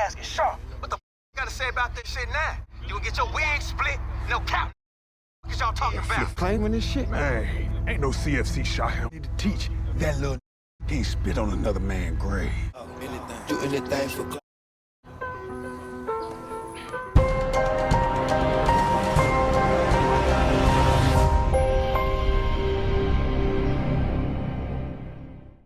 ass get sharp. What the you gotta say about this shit now? You gonna get your wig split? No cap. What y'all talking about? Claiming this shit? Man, ain't no CFC shot him. Need to teach that little can't spit on another man's grave. Do anything for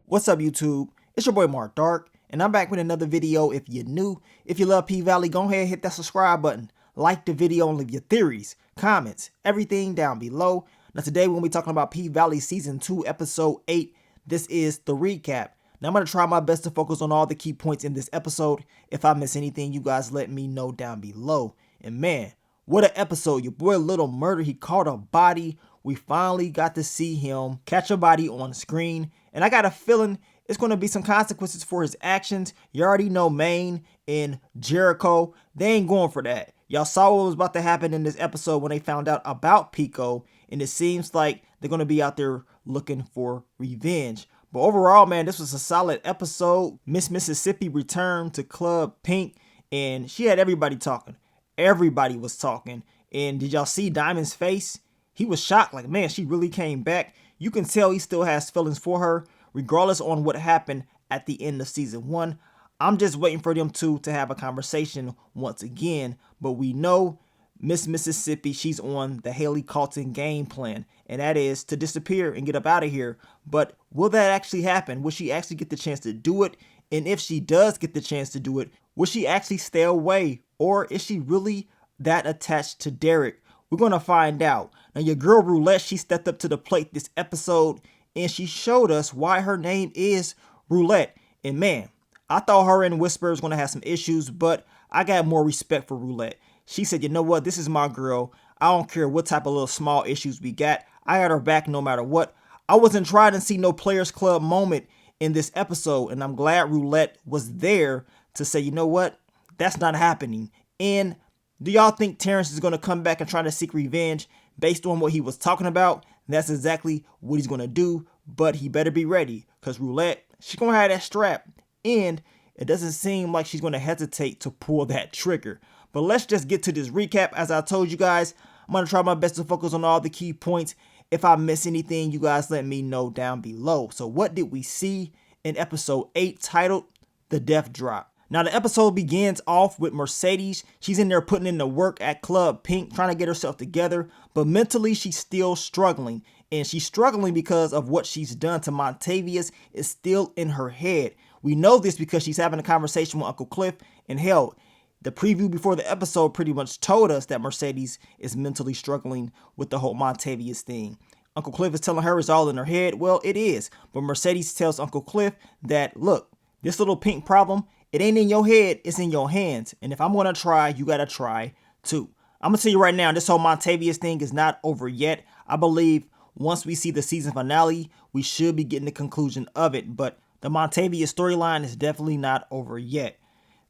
What's up, YouTube? It's your boy Mark Dark, and I'm back with another video. If you're new, if you love P-Valley, go ahead and hit that subscribe button, like the video, and leave your theories, comments, everything down below. Now today we're going to be talking about P-Valley Season 2, Episode 8. This is the recap. Now I'm going to try my best to focus on all the key points in this episode. If I miss anything, you guys let me know down below. And man, what an episode. Your boy Little Murda, he caught a body. We finally got to see him catch a body on screen. And I got a feeling it's going to be some consequences for his actions. You already know Maine and Jericho, they ain't going for that. Y'all saw what was about to happen in this episode when they found out about Pico. And it seems like they're going to be out there looking for revenge. But overall, man, this was a solid episode. Miss Mississippi returned to Club Pink and she had everybody talking. Everybody was talking. And did y'all see Diamond's face? He was shocked, like, man, she really came back. You can tell he still has feelings for her, regardless on what happened at the end of Season 1. I'm just waiting for them two to have a conversation once again. But we know Miss Mississippi, she's on the Haley Carlton game plan. And that is to disappear and get up out of here. But will that actually happen? Will she actually get the chance to do it? And if she does get the chance to do it, will she actually stay away? Or is she really that attached to Derrick? We're going to find out. Now, your girl Roulette, she stepped up to the plate this episode, and she showed us why her name is Roulette. And man, I thought her and Whisper was going to have some issues, but I got more respect for Roulette. She said, you know what? This is my girl. I don't care what type of little small issues we got. I got her back no matter what. I wasn't trying to see no Players Club moment in this episode, and I'm glad Roulette was there to say, you know what? That's not happening. And do y'all think Terrence is going to come back and try to seek revenge based on what he was talking about? That's exactly what he's going to do, but he better be ready because Roulette, she's going to have that strap, and it doesn't seem like she's going to hesitate to pull that trigger. But let's just get to this recap. As I told you guys, I'm going to try my best to focus on all the key points. If I miss anything, you guys let me know down below. So what did we see in episode 8 titled The Death Drop? Now, the episode begins off with Mercedes. She's in there putting in the work at Club Pink, trying to get herself together. But mentally, she's still struggling. And she's struggling because of what she's done to Montavious is still in her head. We know this because she's having a conversation with Uncle Cliff. And hell, the preview before the episode pretty much told us that Mercedes is mentally struggling with the whole Montavious thing. Uncle Cliff is telling her it's all in her head. Well, it is. But Mercedes tells Uncle Cliff that, look, this little pink problem, it ain't in your head, it's in your hands. And if I'm going to try, you got to try too. I'm going to tell you right now, this whole Montavious thing is not over yet. I believe once we see the season finale, we should be getting the conclusion of it. But the Montavious storyline is definitely not over yet.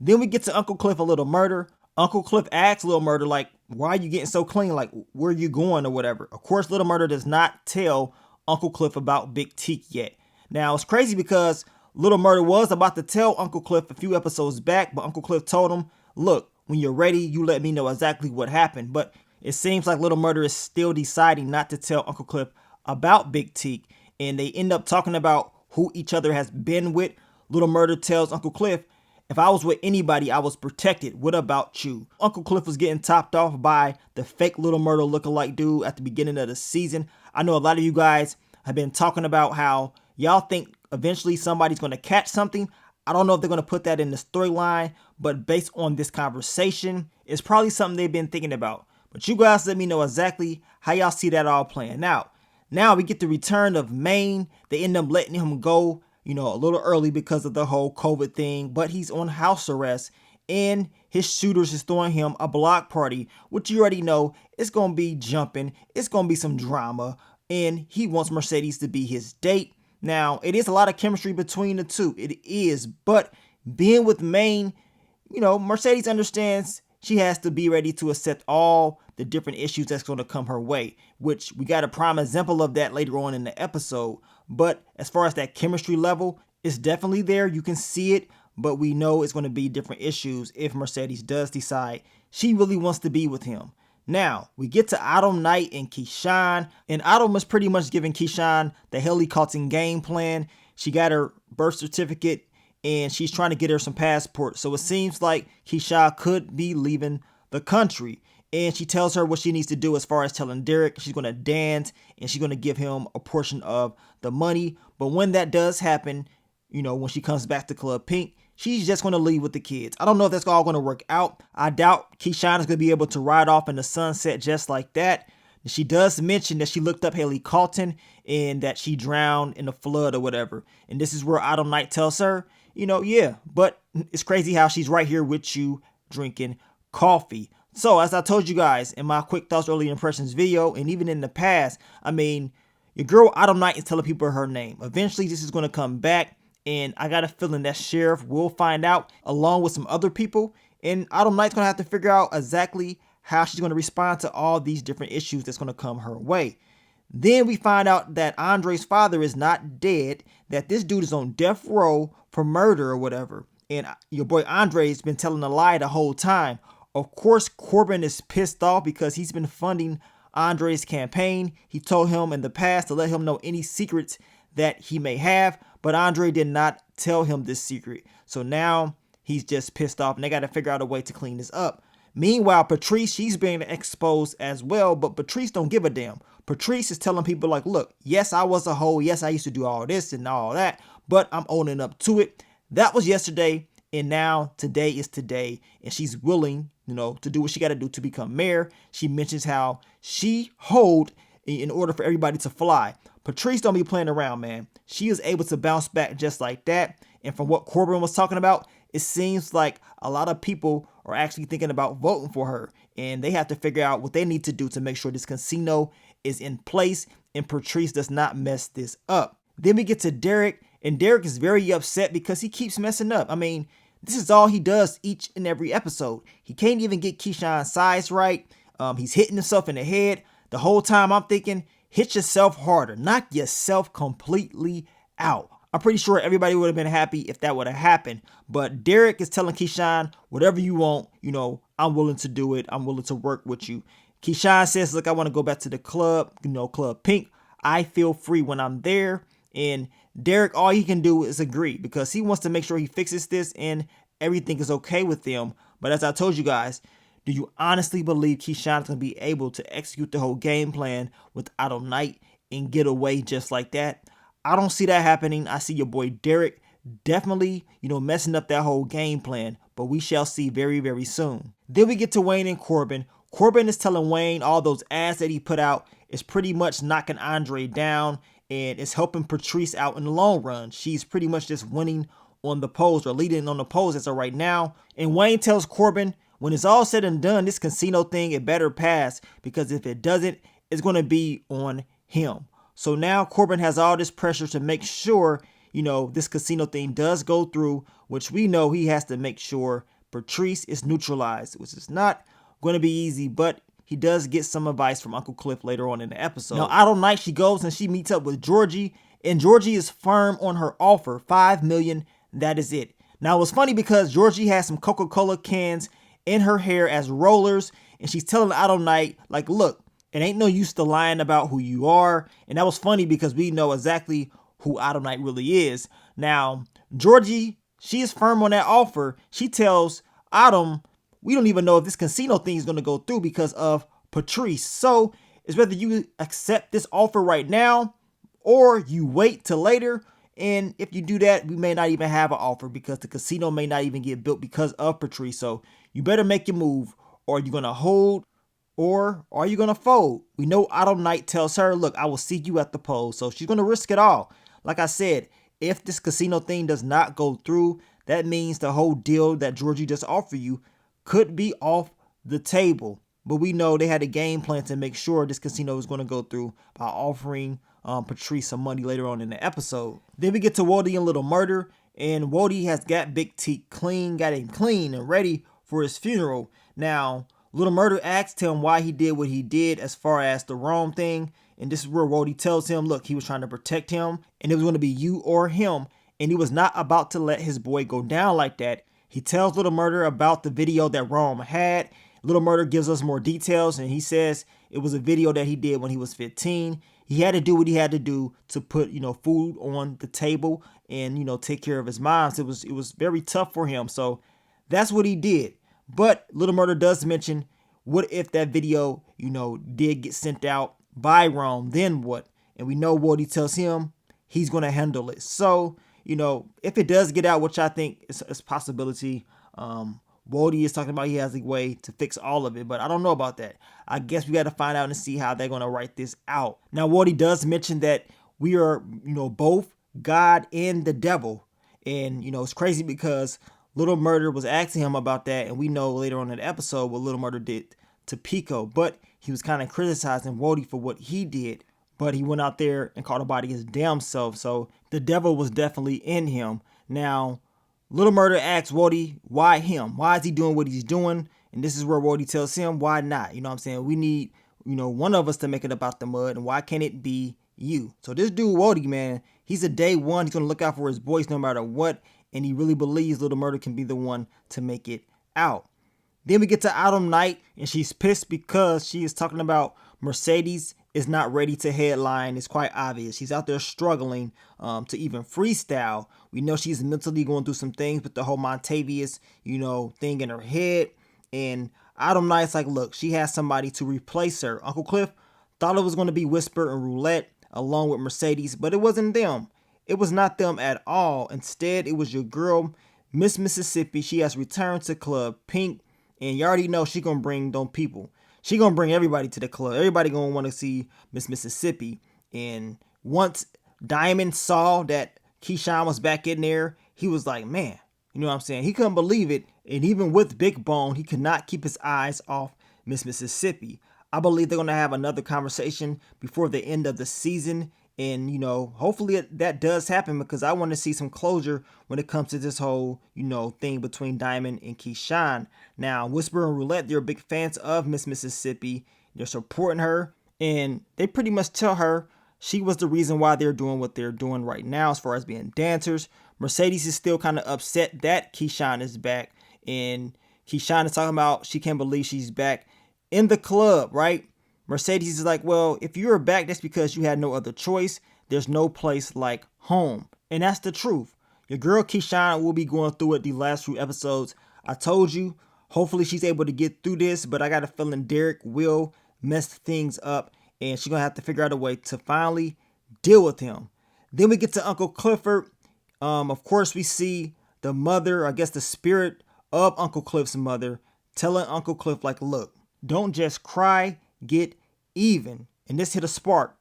Then we get to Uncle Cliff, a Little Murda. Uncle Cliff asks Little Murda, like, why are you getting so clean? Like, where are you going or whatever? Of course, Little Murda does not tell Uncle Cliff about Big Teek yet. Now, it's crazy because Little Murda was about to tell Uncle Cliff a few episodes back, but Uncle Cliff told him, look, when you're ready, you let me know exactly what happened. But it seems like Little Murda is still deciding not to tell Uncle Cliff about Big Teek, and they end up talking about who each other has been with. Little Murda tells Uncle Cliff, if I was with anybody, I was protected. What about you? Uncle Cliff was getting topped off by the fake Little Murda lookalike dude at the beginning of the season. I know a lot of you guys have been talking about how y'all think eventually somebody's going to catch something. I don't know if they're going to put that in the storyline, but based on this conversation, it's probably something they've been thinking about. But you guys let me know exactly how y'all see that all playing out. Now we get the return of Maine. They end up letting him go, you know, a little early because of the whole COVID thing, but he's on house arrest and his shooters is throwing him a block party, which you already know it's going to be jumping. It's going to be some drama, and he wants Mercedes to be his date. Now, it is a lot of chemistry between the two. It is, but being with Maine, you know, Mercedes understands she has to be ready to accept all the different issues that's going to come her way, which we got a prime example of that later on in the episode. But as far as that chemistry level, it's definitely there. You can see it, but we know it's going to be different issues if Mercedes does decide she really wants to be with him. Now, we get to Autumn Night and Keyshawn, and Autumn was pretty much giving Keyshawn the helicopter game plan. She got her birth certificate, and she's trying to get her some passport. So it seems like Keyshawn could be leaving the country. And she tells her what she needs to do as far as telling Derrick she's going to dance and she's going to give him a portion of the money. But when that does happen, you know, when she comes back to Club Pink, she's just going to leave with the kids. I don't know if that's all going to work out. I doubt Keyshawn is going to be able to ride off in the sunset just like that. She does mention that she looked up Haley Carlton and that she drowned in the flood or whatever. And this is where Autumn Night tells her, you know, yeah, but it's crazy how she's right here with you drinking coffee. So as I told you guys in my quick thoughts, early impressions video, and even in the past, I mean, your girl Autumn Night is telling people her name. Eventually this is going to come back, and I got a feeling that Sheriff will find out along with some other people, and Autumn Night's going to have to figure out exactly how she's going to respond to all these different issues that's going to come her way. Then we find out that Andre's father is not dead, that this dude is on death row for murder or whatever. And your boy Andre's been telling a lie the whole time. Of course, Corbin is pissed off because he's been funding Andre's campaign. He told him in the past to let him know any secrets that he may have, but Andre did not tell him this secret. So now he's just pissed off and they got to figure out a way to clean this up. Meanwhile, Patrice, she's being exposed as well, but Patrice don't give a damn. Patrice is telling people like, look, yes, I was a hoe. Yes, I used to do all this and all that, but I'm owning up to it. That was yesterday, and now today is today, and she's willing, you know, to do what she got to do to become mayor. She mentions how she hoed in order for everybody to fly. Patrice don't be playing around, man. She is able to bounce back just like that. And from what Corbin was talking about, it seems like a lot of people are actually thinking about voting for her, and they have to figure out what they need to do to make sure this casino is in place and Patrice does not mess this up. Then we get to Derrick, and Derrick is very upset because he keeps messing up. I mean, this is all he does each and every episode. He can't even get Keyshawn's size right. He's hitting himself in the head. The whole time I'm thinking, hit yourself harder. Knock yourself completely out. I'm pretty sure everybody would have been happy if that would have happened. But Derrick is telling Keyshawn, whatever you want, you know, I'm willing to do it. I'm willing to work with you. Keyshawn says, look, I want to go back to the club, you know, Club Pink. I feel free when I'm there. And Derrick, all he can do is agree because he wants to make sure he fixes this and everything is okay with them. But as I told you guys, do you honestly believe Keyshawn is going to be able to execute the whole game plan with Autumn Night and get away just like that? I don't see that happening. I see your boy Derrick definitely, you know, messing up that whole game plan, but we shall see very, very soon. Then we get to Wayne and Corbin. Corbin is telling Wayne all those ads that he put out is pretty much knocking Andre down and it's helping Patrice out in the long run. She's pretty much just winning on the polls or leading on the polls as of right now. And Wayne tells Corbin, when it's all said and done, this casino thing, it better pass because if it doesn't, it's going to be on him. So now Corbin has all this pressure to make sure, you know, this casino thing does go through, which we know he has to make sure Patrice is neutralized, which is not going to be easy, but he does get some advice from Uncle Cliff later on in the episode. Now, Autumn Night, she goes and she meets up with Georgie, and Georgie is firm on her offer, $5 million. That is it. Now, it was funny because Georgie has some Coca-Cola cans in her hair as rollers, and she's telling Autumn Night, like, look, it ain't no use to lying about who you are. And that was funny because we know exactly who Autumn Night really is. Now, Georgie, she is firm on that offer. She tells Autumn, we don't even know if this casino thing is going to go through because of Patrice. So it's whether you accept this offer right now or you wait till later. And if you do that, we may not even have an offer because the casino may not even get built because of Patrice. So you better make your move, or you're going to hold, or are you going to fold? We know Autumn Night tells her, look, I will see you at the polls. So she's going to risk it all. Like I said, if this casino thing does not go through, that means the whole deal that Georgie just offered you could be off the table. But we know they had a game plan to make sure this casino is going to go through by offering Patrice some money later on in the episode. Then we get to Woody and Little Murda, and Woody has got Big Teek got him clean and ready for his funeral. Now, Little Murda asked him why he did what he did as far as the Rome thing. And this is where Woody tells him, look, he was trying to protect him and it was going to be you or him. and he was not about to let his boy go down like that. He tells Little Murda about the video that Rome had. Little Murda gives us more details, and he says it was a video that he did when he was 15. He had to do what he had to do to put, food on the table and, take care of his mom. It was very tough for him. So that's what he did. But Little Murda does mention, what if that video, did get sent out by Rome? Then what? And we know what he tells him, he's going to handle it. So, if it does get out, which I think is a possibility, Wody is talking about he has a way to fix all of it, but I don't know about that. I guess we got to find out and see how they're going to write this out. Now, Wody does mention that we are, both God and the devil. And, it's crazy because Little Murda was asking him about that, and we know later on in the episode what Little Murda did to Pico, but he was kind of criticizing Wody for what he did, but he went out there and called about his damn self, so the devil was definitely in him. Now, Little Murda asks Wody, why him? Why is he doing what he's doing? And this is where Wody tells him, why not? You know what I'm saying? We need, one of us to make it about the mud, and why can't it be you? So this dude Wody, man, he's a day one. He's going to look out for his boys no matter what, and he really believes Little Murda can be the one to make it out. Then we get to Autumn Night, and she's pissed because she is talking about Mercedes is not ready to headline. It's quite obvious. She's out there struggling to even freestyle. We know she's mentally going through some things with the whole Montavious, thing in her head. And Autumn Night's like, look, she has somebody to replace her. Uncle Cliff thought it was going to be Whisper and Roulette along with Mercedes, but it wasn't them. It was not them at all. Instead, it was your girl, Miss Mississippi. She has returned to Club Pink, and you already know she gonna bring them people. She gonna bring everybody to the club. Everybody gonna want to see Miss Mississippi. And once Diamond saw that Keyshawn was back in there, he was like, man, you know what I'm saying? He couldn't believe it. And even with Big Bone, he could not keep his eyes off Miss Mississippi. I believe they're gonna have another conversation before the end of the season. And, hopefully that does happen, because I want to see some closure when it comes to this whole, thing between Diamond and Keyshawn. Now, Whisper and Roulette, they're big fans of Miss Mississippi. They're supporting her, and they pretty much tell her she was the reason why they're doing what they're doing right now as far as being dancers. Mercedes is still kind of upset that Keyshawn is back, and Keyshawn is talking about she can't believe she's back in the club, right? Mercedes is like, well, if you're back, that's because you had no other choice. There's no place like home. And that's the truth. Your girl Keyshawn will be going through it the last few episodes. I told you, hopefully she's able to get through this, but I got a feeling Derrick will mess things up, and she's going to have to figure out a way to finally deal with him. Then we get to Uncle Clifford. Of course, we see the mother, I guess the spirit of Uncle Cliff's mother, telling Uncle Cliff, like, look, don't just cry, get even. And this hit a spark.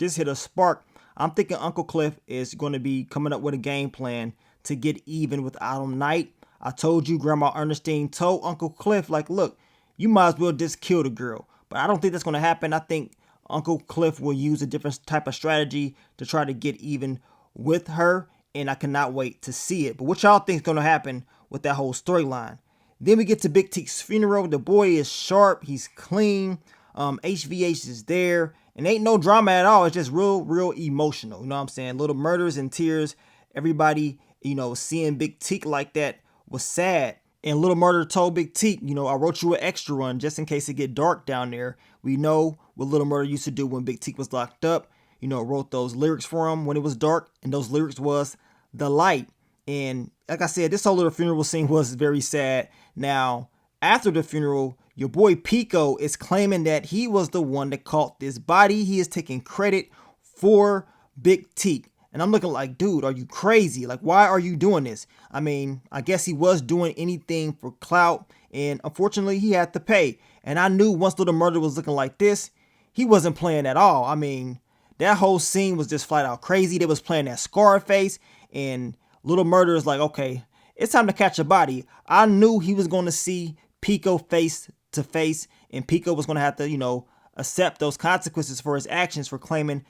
I'm thinking Uncle Cliff is going to be coming up with a game plan to get even with Autumn Night. I told you, Grandma Ernestine told Uncle Cliff, like, look, you might as well just kill the girl. But I don't think that's going to happen. I think Uncle Cliff will use a different type of strategy to try to get even with her, and I cannot wait to see it. But what y'all think is going to happen with that whole storyline? Then we get to Big Teek's funeral. The boy is sharp. He's clean. HVH is there, and ain't no drama at all. It's just real emotional. You know what I'm saying? Little Murders and tears. Everybody, seeing Big Teek like that was sad. And Little Murda told Big Teek, I wrote you an extra one just in case it get dark down there. We know what Little Murda used to do when Big Teek was locked up. Wrote those lyrics for him when it was dark, and those lyrics was The Light. And like I said, this whole little funeral scene was very sad. Now, after the funeral, your boy Pico is claiming that he was the one that caught this body. He is taking credit for Big Teek. And I'm looking like, dude, are you crazy? Like, why are you doing this? I mean, I guess he was doing anything for clout, and unfortunately he had to pay. And I knew once Little Murda was looking like this, he wasn't playing at all. I mean, that whole scene was just flat out crazy. They was playing that Scarface, and Little Murda is like, okay, it's time to catch a body. I knew he was going to see Pico face to face, and Pico was going to have to, accept those consequences for his actions for claiming,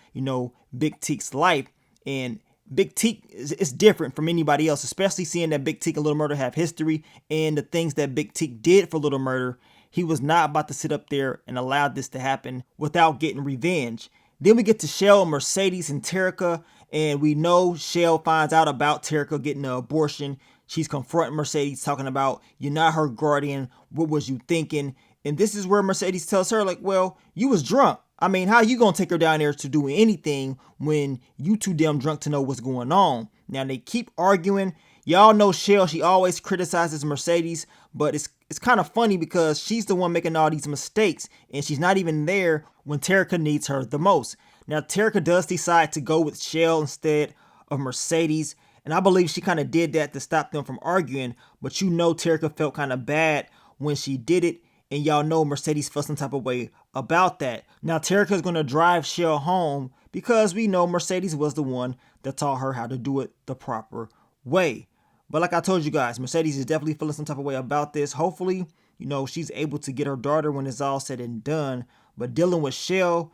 Big Teek's life. And Big Teek is different from anybody else, especially seeing that Big Teek and Little Murda have history and the things that Big Teek did for Little Murda. He was not about to sit up there and allow this to happen without getting revenge. Then we get to Shell, Mercedes, and Terrika, And we know Shell finds out about Terrika getting an abortion. She's confronting Mercedes, talking about, you're not her guardian. What was you thinking? And this is where Mercedes tells her, like, well, you was drunk. I mean, how you gonna take her down there to do anything when you too damn drunk to know what's going on? Now they keep arguing. Y'all know Shell, she always criticizes Mercedes, but it's kind of funny because she's the one making all these mistakes and she's not even there when Terrika needs her the most. Now Terrika does decide to go with Shell instead of Mercedes, and I believe she kind of did that to stop them from arguing, but you know Terrika felt kind of bad when she did it, and y'all know Mercedes felt some type of way about that. Now Terrika is going to drive Shell home because we know Mercedes was the one that taught her how to do it the proper way. But like I told you guys, Mercedes is definitely feeling some type of way about this. Hopefully, you know, she's able to get her daughter when it's all said and done. But dealing with Shell,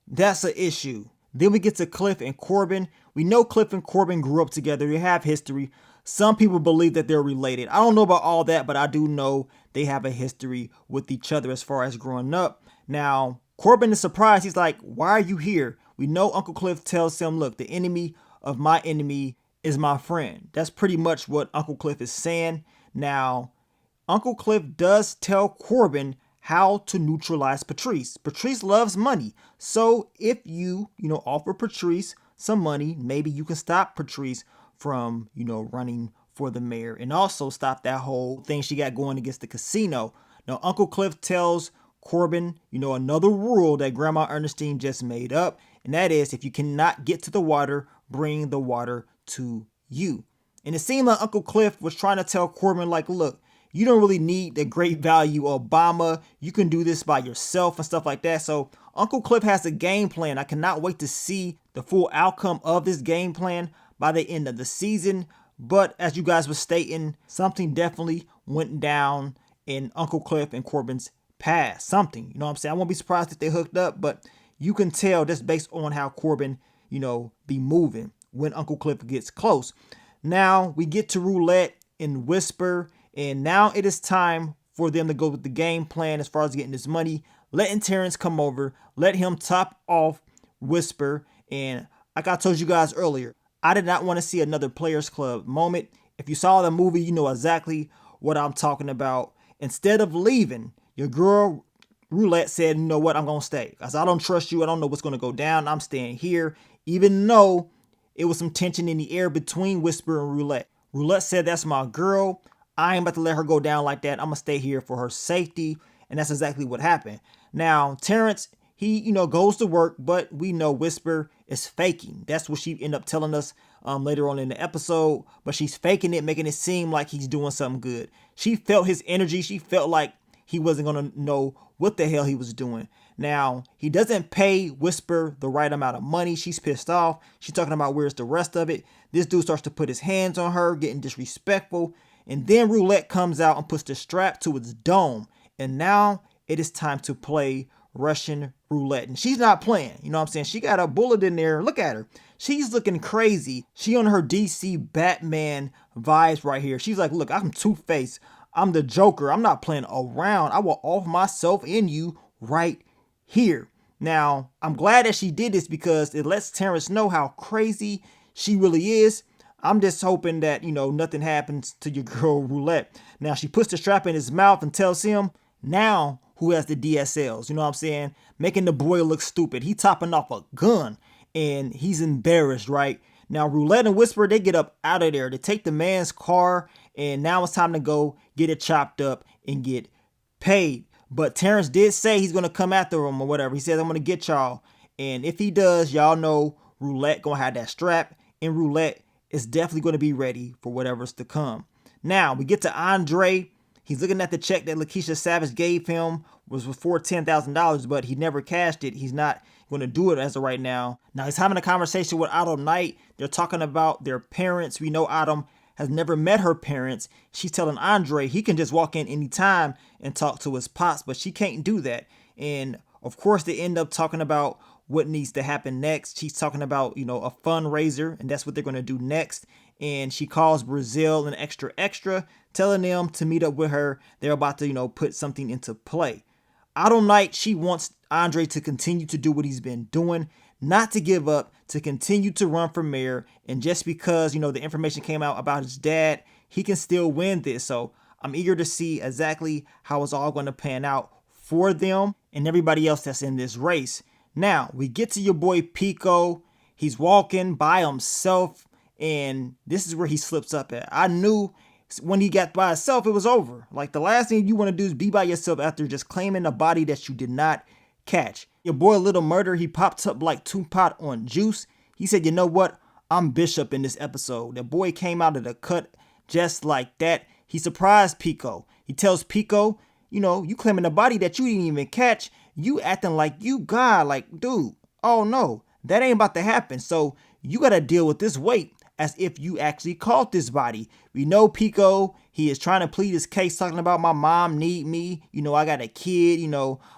that's an issue. Then we get to Cliff and Corbin. We know Cliff and Corbin grew up together. They have history. Some people believe that they're related. I don't know about all that, but I do know they have a history with each other as far as growing up. Now, Corbin is surprised. He's like, why are you here? We know Uncle Cliff tells him, look, the enemy of my enemy is my friend. That's pretty much what Uncle Cliff is saying. Now, Uncle Cliff does tell Corbin how to neutralize Patrice. Patrice loves money. So if you offer Patrice some money, maybe you can stop Patrice from, running for the mayor and also stop that whole thing she got going against the casino. Now, Uncle Cliff tells Corbin, another rule that Grandma Ernestine just made up, and that is if you cannot get to the water, bring the water to you. And it seemed like Uncle Cliff was trying to tell Corbin, like, look, you don't really need the great value Obama. You can do this by yourself and stuff like that. So Uncle Cliff has a game plan. I cannot wait to see the full outcome of this game plan by the end of the season. But as you guys were stating, something definitely went down in Uncle Cliff and Corbin's past. Something, you know what I'm saying? I won't be surprised if they hooked up, but you can tell just based on how Corbin, be moving when Uncle Cliff gets close. Now we get to Roulette and Whisper, and now it is time for them to go with the game plan as far as getting this money, letting Terrence come over, let him top off Whisper. And like I told you guys earlier, I did not want to see another Players Club moment. If you saw the movie, you know exactly what I'm talking about. Instead of leaving, your girl Roulette said, you know what, I'm going to stay. Because I don't trust you. I don't know what's going to go down. I'm staying here. Even though it was some tension in the air between Whisper and Roulette. Roulette said, that's my girl. I ain't about to let her go down like that. I'm going to stay here for her safety. And that's exactly what happened. Now, Terrence, he, goes to work, but we know Whisper is faking. That's what she ended up telling us later on in the episode. But she's faking it, making it seem like he's doing something good. She felt his energy. She felt like he wasn't going to know what the hell he was doing. Now, he doesn't pay Whisper the right amount of money. She's pissed off. She's talking about where's the rest of it. This dude starts to put his hands on her, getting disrespectful. And then Roulette comes out and puts the strap to its dome. And now it is time to play Russian roulette. And she's not playing. You know what I'm saying? She got a bullet in there. Look at her. She's looking crazy. She on her DC Batman vibes right here. She's like, look, I'm Two-Face. I'm the Joker. I'm not playing around. I will off myself in you right here. Now, I'm glad that she did this because it lets Terrence know how crazy she really is. I'm just hoping that, nothing happens to your girl Roulette. Now, she puts the strap in his mouth and tells him now who has the DSLs. You know what I'm saying? Making the boy look stupid. He topping off a gun and he's embarrassed, right? Now, Roulette and Whisper, they get up out of there. They take the man's car and now it's time to go get it chopped up and get paid. But Terrence did say he's going to come after him or whatever. He says, I'm going to get y'all. And if he does, y'all know Roulette going to have that strap. And Roulette is definitely going to be ready for whatever's to come. Now, we get to Andre. He's looking at the check that Lakeisha Savage gave him was for $10,000, but he never cashed it. He's not going to do it as of right now. Now, he's having a conversation with Autumn Knight. They're talking about their parents. We know Autumn has never met her parents. She's telling Andre he can just walk in anytime and talk to his pops, but she can't do that. And of course, they end up talking about what needs to happen next. She's talking about, a fundraiser, and that's what they're going to do next. And she calls Brazil an extra, telling them to meet up with her. They're about to, put something into play. Autumn Knight, she wants Andre to continue to do what he's been doing, not to give up, to continue to run for mayor. And just because, the information came out about his dad, he can still win this. So I'm eager to see exactly how it's all going to pan out for them and everybody else that's in this race. Now, we get to your boy Pico. He's walking by himself, and this is where he slips up at. I knew when he got by himself, it was over. Like, the last thing you want to do is be by yourself after just claiming a body that you did not catch. Your boy Little Murda, he popped up like Tupac on Juice. He said, you know what? I'm Bishop in this episode. The boy came out of the cut just like that. He surprised Pico. He tells Pico, you claiming a body that you didn't even catch. You acting like you God. Like, dude, oh no, that ain't about to happen. So you got to deal with this weight as if you actually caught this body. We know Pico, he is trying to plead his case, talking about my mom need me. I got a kid,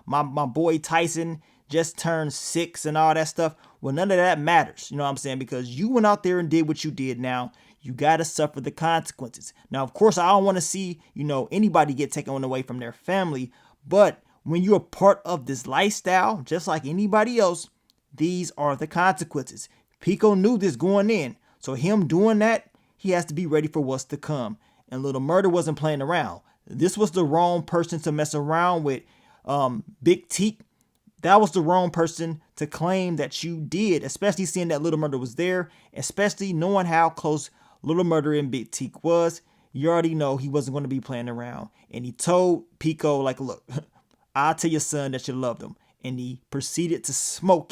my boy Tyson just turned 6 and all that stuff. Well, none of that matters, you know what I'm saying? Because you went out there and did what you did. Now, you got to suffer the consequences. Now, of course, I don't want to see, anybody get taken away from their family. But when you're a part of this lifestyle, just like anybody else, these are the consequences. Pico knew this going in. So him doing that, he has to be ready for what's to come. And Little Murda wasn't playing around. This was the wrong person to mess around with. Big Teek, that was the wrong person to claim that you did, especially seeing that Little Murda was there, especially knowing how close Little Murda and Big Teek was. You already know he wasn't going to be playing around. And he told Pico, like, look, I'll tell your son that you loved him. And he proceeded to smoke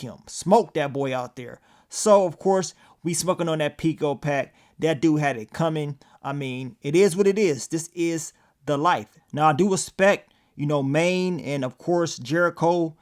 that boy out there. So, of course, we smoking on that Pico pack. That dude had it coming. I mean, it is what it is. This is the life. Now, I do respect, Maine and, of course, Jericho,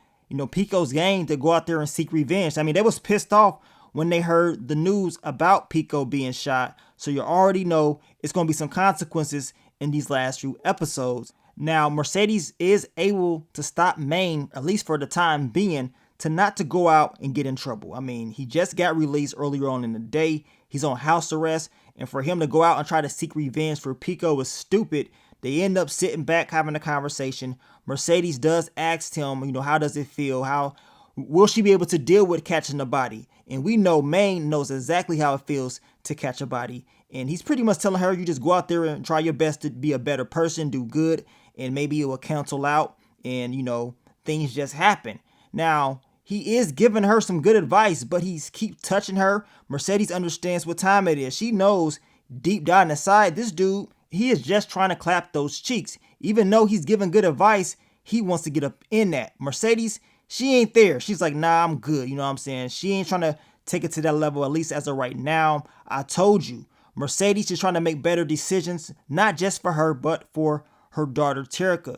Pico's gang to go out there and seek revenge. I mean, they was pissed off when they heard the news about Pico being shot. So you already know it's going to be some consequences in these last few episodes. Now, Mercedes is able to stop Maine, at least for the time being, to not to go out and get in trouble. I mean, he just got released earlier on in the day. He's on house arrest. And for him to go out and try to seek revenge for Pico was stupid. They end up sitting back having a conversation. Mercedes does ask him, how does it feel? How will she be able to deal with catching a body? And we know Maine knows exactly how it feels to catch a body. And he's pretty much telling her, you just go out there and try your best to be a better person, do good, and maybe it will cancel out and, things just happen. Now, he is giving her some good advice, but he's keep touching her. Mercedes understands what time it is. She knows deep down inside, this dude, he is just trying to clap those cheeks. Even though he's giving good advice, he wants to get up in that. Mercedes, she ain't there. She's like, nah, I'm good. You know what I'm saying? She ain't trying to take it to that level, at least as of right now. I told you, Mercedes is trying to make better decisions, not just for her, but for her daughter, Terrika.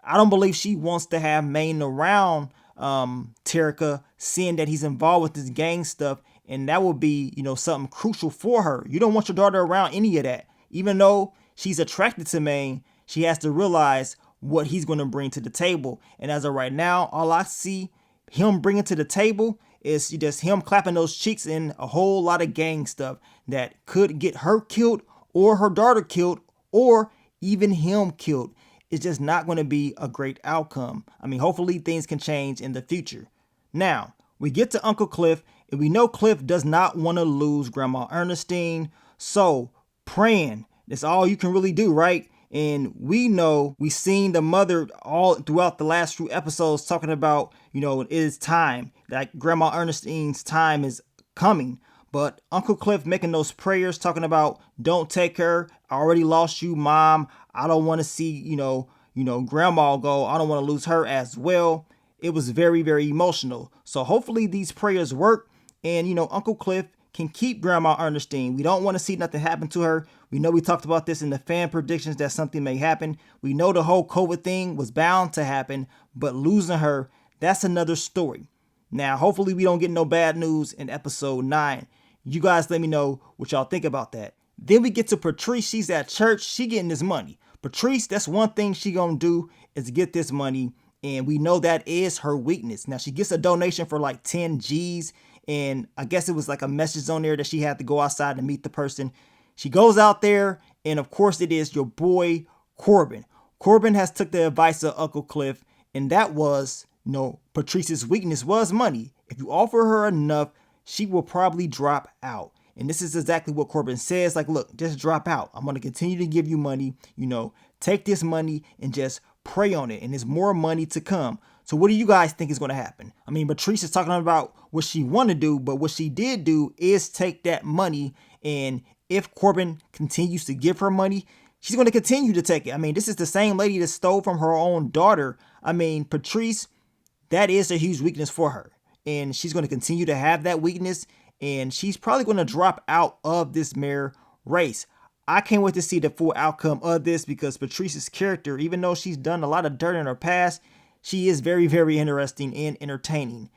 I don't believe she wants to have Maine around Terrika, seeing that he's involved with this gang stuff. And that would be, something crucial for her. You don't want your daughter around any of that. Even though she's attracted to Maine, she has to realize what he's going to bring to the table. And as of right now, all I see him bringing to the table is just him clapping those cheeks and a whole lot of gang stuff that could get her killed or her daughter killed or even him killed. It's just not going to be a great outcome. I mean, hopefully things can change in the future. Now, we get to Uncle Cliff, and we know Cliff does not want to lose Grandma Ernestine. So, praying, that's all you can really do, right? And we know we've seen the mother all throughout the last few episodes talking about, it is time. Like Grandma Ernestine's time is coming. But Uncle Cliff making those prayers, talking about, don't take her. I already lost you, Mom. I don't want to see, Grandma go. I don't want to lose her as well. It was very, very emotional. So hopefully these prayers work. And, Uncle Cliff can keep Grandma Ernestine. We don't want to see nothing happen to her. We know we talked about this in the fan predictions that something may happen. We know the whole COVID thing was bound to happen. But losing her, that's another story. Now, hopefully we don't get no bad news in episode 9. You guys let me know what y'all think about that. Then we get to Patrice. She's at church. She getting this money. Patrice, that's one thing she gonna do is get this money. And we know that is her weakness. Now, she gets a donation for like 10 G's. And I guess it was like a message on there that she had to go outside and meet the person. She goes out there. And of course, it is your boy, Corbin. Corbin has took the advice of Uncle Cliff. And that was, Patrice's weakness was money. If you offer her enough, she will probably drop out. And this is exactly what Corbin says. Like, look, just drop out. I'm going to continue to give you money. You know, take this money and just prey on it. And there's more money to come. So what do you guys think is going to happen? I mean, Patrice is talking about what she want to do, but what she did do is take that money. And if Corbin continues to give her money, she's going to continue to take it. I mean, this is the same lady that stole from her own daughter. I mean, Patrice, that is a huge weakness for her. And she's going to continue to have that weakness. And she's probably going to drop out of this mayor race. I can't wait to see the full outcome of this because Patrice's character, even though she's done a lot of dirt in her past, she is very, very interesting and entertaining.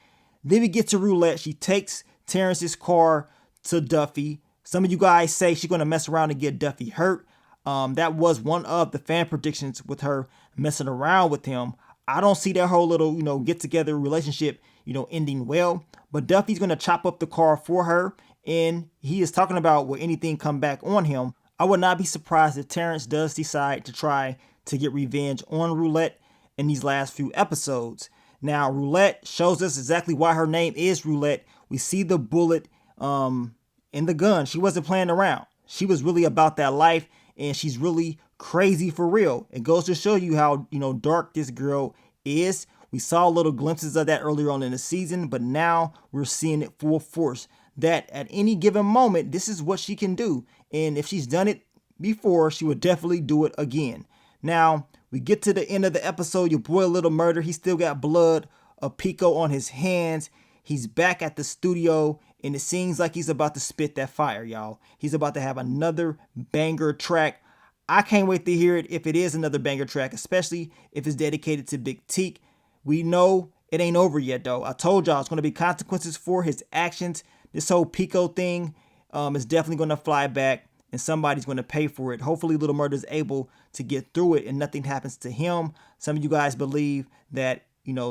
Then we get to Roulette. She takes Terrence's car to Duffy. Some of you guys say she's going to mess around and get Duffy hurt. That was one of the fan predictions with her messing around with him. I don't see that whole little, get together relationship, ending well. But Duffy's going to chop up the car for her. And he is talking about will anything come back on him. I would not be surprised if Terrence does decide to try to get revenge on Roulette in these last few episodes. Now, Roulette shows us exactly why her name is Roulette. We see the bullet in the gun. She wasn't playing around. She was really about that life, and she's really crazy for real. It goes to show you how, dark this girl is. We saw little glimpses of that earlier on in the season, but now we're seeing it full force. That at any given moment, this is what she can do. And if she's done it before, she would definitely do it again. Now, we get to the end of the episode. Your boy Little Murda, he still got blood of Pico on his hands. He's back at the studio, and it seems like he's about to spit that fire, y'all. He's about to have another banger track. I can't wait to hear it if it is another banger track, especially if it's dedicated to Big Teek. We know it ain't over yet, though. I told y'all it's going to be consequences for his actions. This whole Pico thing is definitely going to fly back, and somebody's going to pay for it. Hopefully, Little Murda is able to get through it and nothing happens to him. Some of you guys believe that,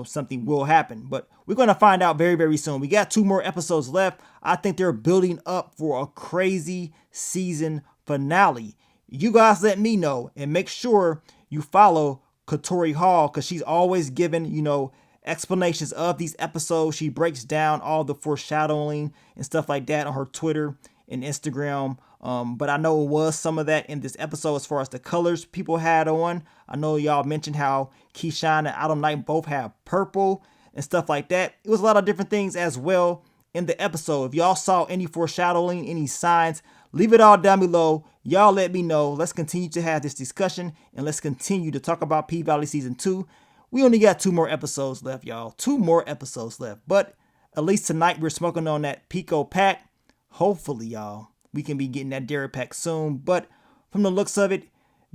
something will happen, but we're going to find out very, very soon. We got 2 more episodes left. I think they're building up for a crazy season finale. You guys let me know, and make sure you follow Katori Hall because she's always given, explanations of these episodes. She breaks down all the foreshadowing and stuff like that on her Twitter and Instagram. But I know it was some of that in this episode as far as the colors people had on. I know y'all mentioned how Keyshawn and Autumn Night both have purple and stuff like that. It was a lot of different things as well in the episode. If y'all saw any foreshadowing, any signs, leave it all down below. Y'all let me know. Let's continue to have this discussion and let's continue to talk about P-Valley Season 2. We only got 2 more episodes left, y'all. 2 more episodes left. But at least tonight we're smoking on that Pico pack. Hopefully, y'all, we can be getting that Derrick pack soon. But from the looks of it,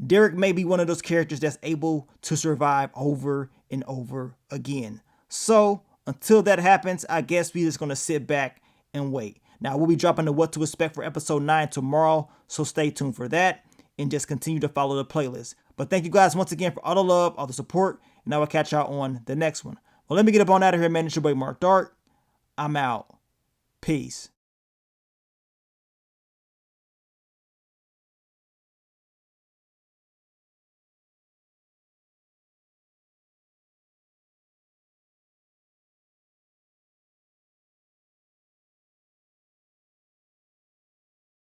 Derrick may be one of those characters that's able to survive over and over again. So until that happens, I guess we're just going to sit back and wait. Now, we'll be dropping the what to expect for episode 9 tomorrow. So stay tuned for that and just continue to follow the playlist. But thank you guys once again for all the love, all the support. And I will catch y'all on the next one. Well, let me get up on out of here, man. It's your boy Mark Dark. I'm out. Peace.